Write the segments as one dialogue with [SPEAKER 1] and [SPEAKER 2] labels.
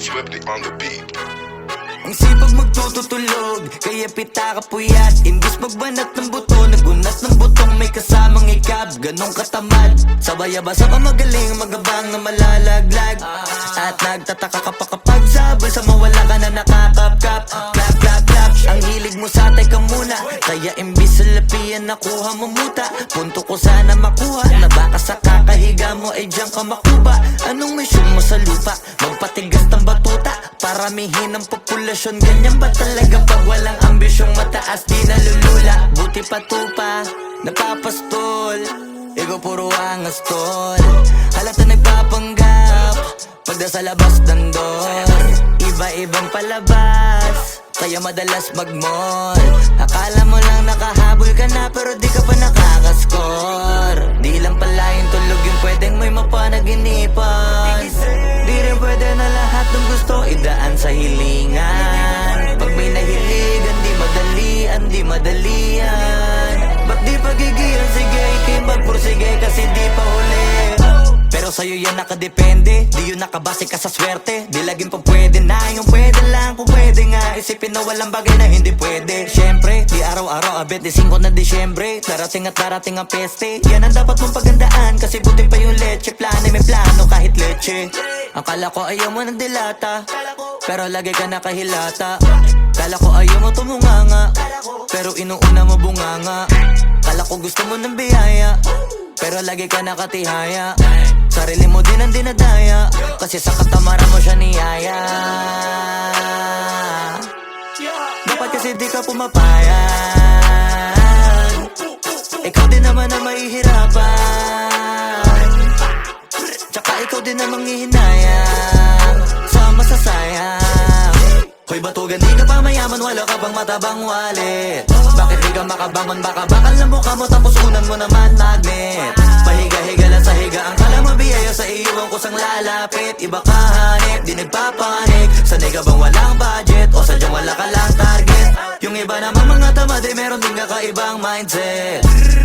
[SPEAKER 1] Swifty on the beat.
[SPEAKER 2] Ang sipag magtututulog, kaya pita ka puyat. Imbis magbanat ng buto, nagunat ng butong may kasamang ikab. Ganong katamad, sabay-abasa ka magaling, magabang na malalaglag. At nagtataka ka pa kapag sabay sa mawala ka na nakakapkap. Clap, clap, clap, ang hilig mo sa teka muna. Kaya imbis sa lapian nakuha mo muta. Punto ko sana makuha, na baka sa kakahiga mo ay diyan ka makuba. Anong mission mo sa lupa? Magpatigas ng batuta, paramihin ang populasyon. Ganyan ba talaga pag walang ambisyong mataas di nalulula? Buti pa tupa, napapastol, ikaw puro angas tol. Halata nagpapanggap, pagda sa labas ng door. Iba-ibang palabas, kaya madalas mag-mall. Akala mo lang nakahabol ka na, pero di ka pa nakakascore. Di lang pala yung tulog yung pwedeng may mapanaginipan. Di rin pwede na lahat ng gusto idaan sa hilingan. Pag may nahiligan, di madalian, di madalian. Ba't di pagigilan, sige, ikay magpursige kasi di pa huli. Pero sa'yo yan nakadepende, di yun nakabase ka sa swerte. Di laging pa pwede na, yung pwede lang kung pwede nga. Isipin na walang bagay na hindi pwede. Siyempre, di araw-araw, 25 na Disyembre. Darating at darating ang peste, yan ang dapat mong pagandaan. Kasi buti pa yung leche, plano may plano kahit leche. Akala ko ayaw mo ng dilata, pero lagi ka nakahilata. Kala ko ayaw mo tumunganga, pero inuuna mo bunganga. Kala ko gusto mo ng biyaya, pero lagi ka nakatihaya. Sarili mo din ang dinadaya, kasi sa katamaran mo siya niyaya. Dapat kasi di ka pumapayag, ikaw din naman ang mahihirapan. Tsaka ikaw din ang manghihinayang sa masasayang. Hoy batugan, di ka pa mayaman, wala ka bang matabang wallet? Bakit di ka makabangon, baka bakal na mukha mo tapos unan mo naman magnet. Pahiga-higa lang sa higa, ang kala mabiyaya sa iyo ang kusang lalapit. Iba ka hanip, di nagpapanik. Sanay ka bang walang budget o sadyang wala ka lang target? Yung iba naman mga tamad ay meron din kakaibang mindset.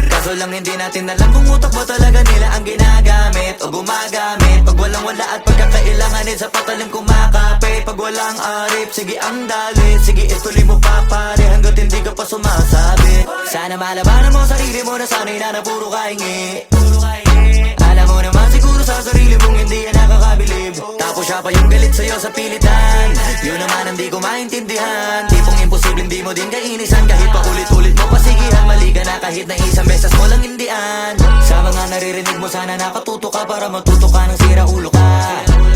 [SPEAKER 2] Kaso lang hindi natin alam kung utak ba talaga nila ang ginagamit o gumagamit. Pag walang wala at pagkakailanganin sa patalim kumakapit. Pag walang arip, sige ang dali, sige ituloy mo pa pare hanggat hindi ka pa sumasabi. Sana malabanan mo sarili mo na sana'y na puro kahingi. Alam mo naman siguro sa sarili mong hindi yan nakakabilib. Tapos siya pa yung galit sa'yo sa pilitan. Yun naman ang di ko maintindihan. Tipong imposible hindi mo din kainisan. Kahit pa ulit-ulit mo pasigihan, mali ka na kahit na isang beses mo lang hindian. Sa mga naririnig mo sana nakatuto ka para matuto ka ng sira ulo ka.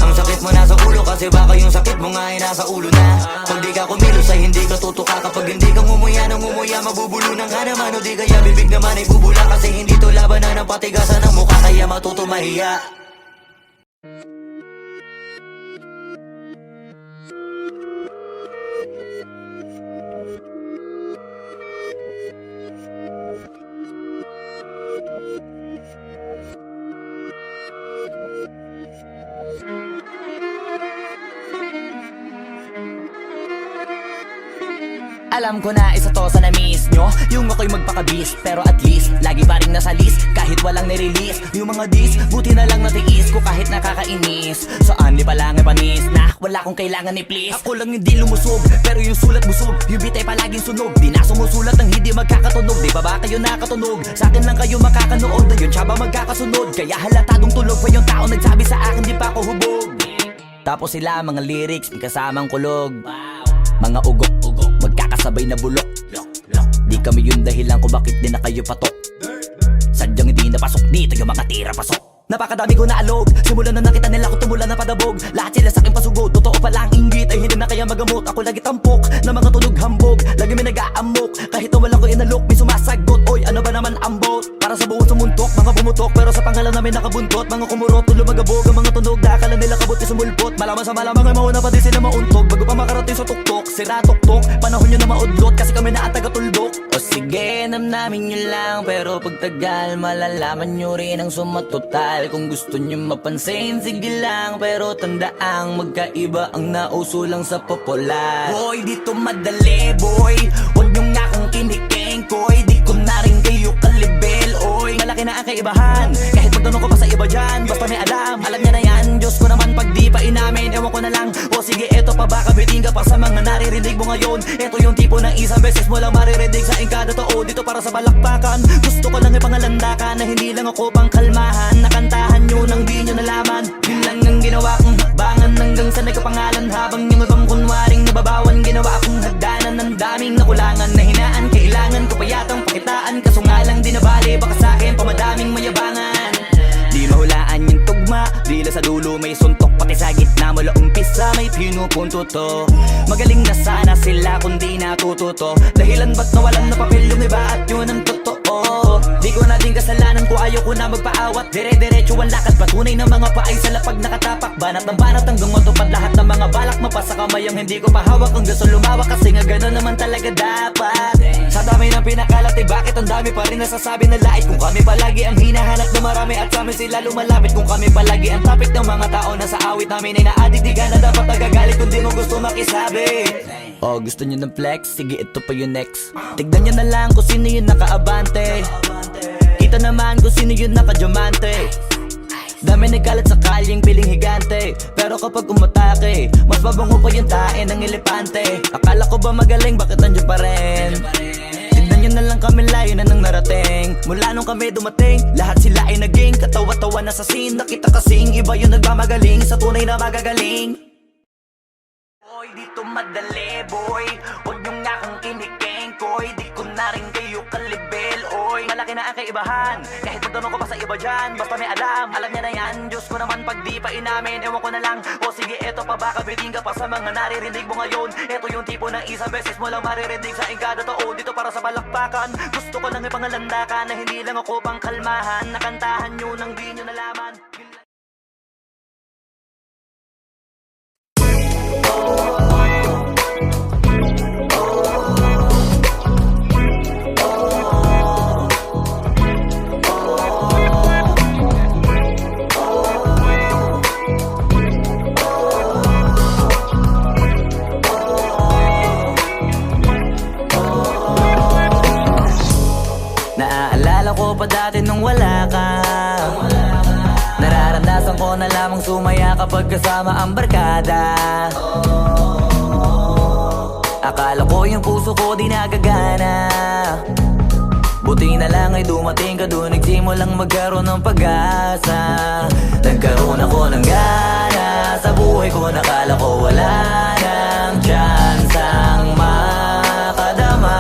[SPEAKER 2] Ang sakit mo nasa ulo kasi baka yung sakit mo nga ay nasa ulo na. Pag di ka kumilos ay hindi ka tutuka. Kapag hindi ka ngumuya ng ngumuya, mabubulunan ka naman. O di kaya bibig naman ay bubula. Kasi hindi to labanan ng patigasan ng mukha, kaya matuto mahiya.
[SPEAKER 3] Alam ko na isa to sa na-miss nyo, yung ako'y magpakabis. Pero at least, lagi pa rin nasa list kahit walang nirelease. Yung mga dis, buti na lang natiis ko kahit nakakainis. Saan di pa lang ay panis na wala kong kailangan ni please. Ako lang hindi lumusog, pero yung sulat busog. Yung bitay palaging sunog, di na sumusulat ang hindi magkakatunog. Di ba ba kayo nakatunog? Sa akin lang kayo makakanood, na yun siya ba magkakasunod? Kaya halatadong tulog pa yung tao nagsabi sa akin di pa ako hubog. Tapos sila mga lyrics, may kasamang kulog. Mga ugok-ugok, magkakasabay na bulok. Di kami yung dahilan kung bakit di na kayo patok. Sadyang hindi napasok dito yung mga tira pasok. Napakadami ko na alog, simulan na nakita nila ko tumula na padabog. Lahat sila sa akin pasugod, totoo pala ang inggit ay hindi na kaya magamot. Ako lagi tampok, na mga tunog hambog. Lagi may nag-aamok, kahit na walang ko inalok. May sumasagot, oy ano ba naman ang bot? Para sa buong sumuntok, mga bumutok, pero sa pangalan namin nakabuntot. Mga kumurot, tulo magabog, ang mga tunog na akala nila kabuti sumulpot. Malaman sa malamang ay mauna pa din sila mauntog. Bago pa makarating sa tuktok, sira tuktok. Panahon nyo na maudlot, kasi kami na ang taga-tuldok. O sige, namnamin nyo lang, pero pagtagal malalaman nyo rin ang sumatotal. Kung gusto nyo mapansin, sige lang, pero tandaang magkaiba ang nauso lang sa popular. Boy, dito madali, boy, huwag nyo nga kang kiniking, koy. Di ko na rin kayo kalibel, oy. Malaki na ang kaibahan, kahit magtanong ko pa sa iba dyan, basta may alam. Alam niya na yan, Diyos ko naman pag di pa inamin. Ewan ko na lang, o sige eto pa baka biting ka pa sa mga naririnig mo ngayon. Eto yung tipo ng isang beses mo lang maririnig sa engkada totoo. Dito para sa balakbakan, gusto ko lang ipangalandakan na hindi lang ako pang kalmahan. Nakantahan nyo nang di nyo nalaman. Yun lang ang ginawa kong hakbangan hanggang sa nagkapangalan. Habang yung ibang kunwaring nababawan, ginawa akong hagdanan ng daming nakulangan na hinaan. Kailangan ko pa yatang pakitaan, kaso nga lang di nabali. Baka sa'kin pamadaming mayabangan. Di mahulaan yung tugma, dila sa dulo may suntok. Pati sa gitna mula umpisa may pinupunto to. Magaling na sana sila kung di natututo. Dahilan ba't nawalan na papel yung iba at yun ang totoo. Di ko na din kasalanan ko, ayaw ko na magpaawat. Dire-diretso ang lakad, patunay ng mga paay sa lapag nakatapak. Banat ng banat hanggang matupad lahat ng mga balak. Mapasa kamay ang hindi ko pahawak. Ang gusto lumawak kasi nga gano'n naman talaga dapat. Sa dami ng pinakalat eh bakit ang dami pa rin nasasabi na lait. Kung kami palagi ang hinahanap na marami at sa amin sila lumalapit. Kung kami palagi ang topic ng mga tao na sa awit namin ay naadiktigan na dapat nagagalit kung di mo gusto makisabi. Oh, gusto nyo ng flex? Sige, ito pa yung next. Tignan nyo na lang kung sino yung nakaabante. Kita naman kung sino yung nakadiamante. Dami nagkalat sa kalyeng piling higante. Pero kapag umatake, mas mabango pa yung tae ng elepante. Akala ko ba magaling, bakit nandiyan pa rin? Tignan nyo na lang kami, layo na nang narating. Mula nung kami dumating, lahat sila ay naging katawa-tawa na sa scene. Nakita kasing iba yung nagmamagaling sa tunay na magagaling. Boy, dito madali, boy. Huwag nyo nga kong kinikengkoy. Di ko na rin kayo kalibel, oy. Malaki na ang kaibahan, kahit magtanong ko pa sa iba dyan, basta may alam. Alam niya na yan, Diyos ko naman pag di pa inamin. Ewan ko na lang, o sige eto pa baka biting ka pa sa mga naririnig mo ngayon. Eto yung tipo ng isang beses mo lang maririnig sa engkada totoo. Dito para sa balakbakan, gusto ko lang ipangalandakan na hindi lang ako pang kalmahan. Nakantahan nyo nang di nyo nalaman. Naaalala ko pa dati nung wala ka. Nararamdasan ko na lamang sumaya kapag kasama ang barkada. Akala ko yung puso ko di nagagana. Buti na lang ay dumating ka doon, nagsimulang magkaroon ng pag-asa. Nagkaroon ako ng gana sa buhay ko, nakala ko wala nang chance ang makadama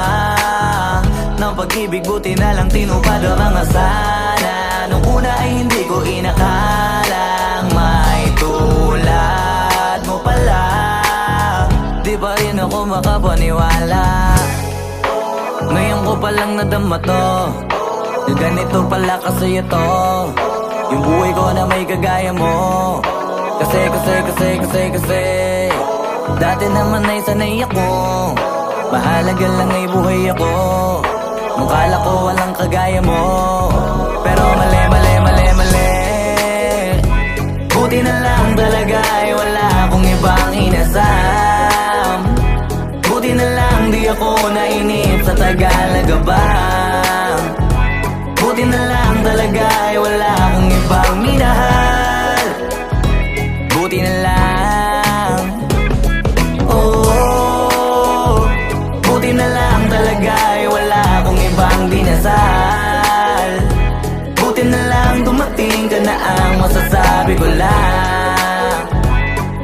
[SPEAKER 3] ng pag-ibig. Buti na lang tinupad ang mga sana. Nung una ay hindi ko inakalang may tulad mo pala. Di pa rin ako makapaniwala. Ngayon ko palang nadama to, na ganito pala kasi ito yung buhay ko na may kagaya mo. Kasi dati naman ay sanay ako, mahalaga lang ay buhay ako. Nung kala ko walang kagaya mo, pero mali. Buti na lang talaga ay wala akong ibang inasam. Buti na lang di ako nainip sa Tagalagabang. Buti na lang talaga ay wala akong ibang minahal. Buti na lang, oh, buti na lang talaga ay wala akong ibang dinasal. Buti na lang dumating ka na ang masasabi ko lang.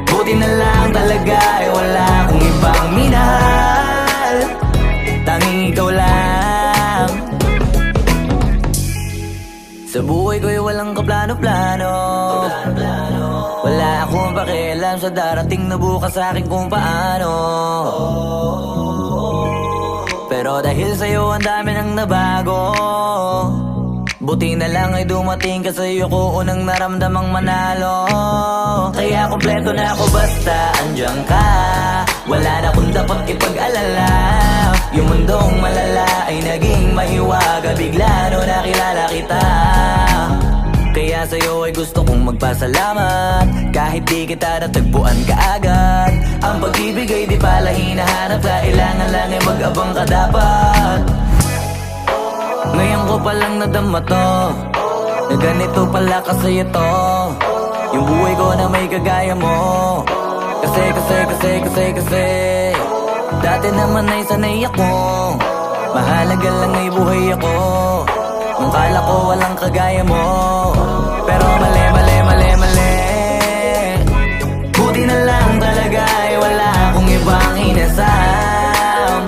[SPEAKER 3] Buti na lang talaga ay wala akong ibang minahal. Tanging ikaw lang. Sa buhay ko'y walang kaplano-plano. Wala akong pakialam sa darating na bukas sa akin kung paano. Pero dahil sa'yo ang dami nang nabago. Buti na lang ay dumating ka, sa'yo ko unang naramdamang manalo. Kaya kompleto na ako basta andyan ka. Wala na akong dapat ipag-alala. Yung mundong malala ay naging mahiwaga bigla no nakilala kita. Kaya sa'yo ay gusto kong magpasalamat. Kahit di kita natagpuan kaagad. Ang pag-ibig ay di pala hinahanap. Kailangan lang ay mag-abang ka dapat. Ngayon ko palang nadama to, Na ganito pala kasi ito yung buhay ko na may kagaya mo. Kasi dati naman ay sanay ako, mahalaga lang ay buhay ako. Nung kala ko walang kagaya mo, pero mali. Buti na lang talaga ay wala akong ibang inasam.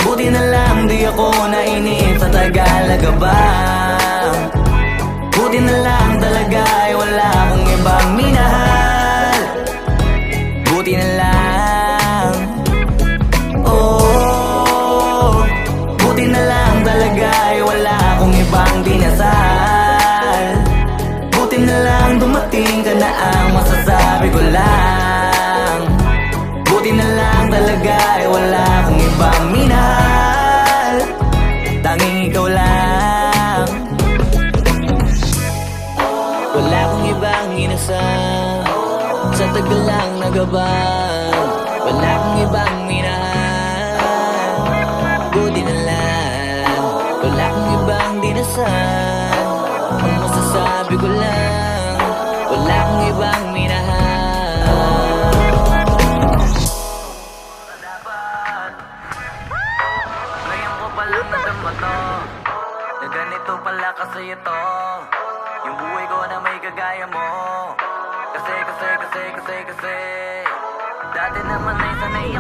[SPEAKER 3] Buti na lang di ako nainip sa Tagalaga ba. Buti na lang talaga ay wala akong ibang minahal. Buti na lang, oh. Buti na lang talaga ay wala akong ibang dinasal. Buti na lang dumating ka na ang masasabi ko lang. Buti na lang talaga ay wala akong ibang minahal. Tanging ikaw lang. Wala akong ibang inasal sa tagal lang nagabang. Wala akong ibang minahal. Buti na lang. Wala akong ibang dinasal. Ang masasabi ko lang, wala akong ibang minahal. Ngayon ko palang nadama to, na ganito pala kasi ito yung buhay ko na may kagaya mo. Kasi dati naman ay sanay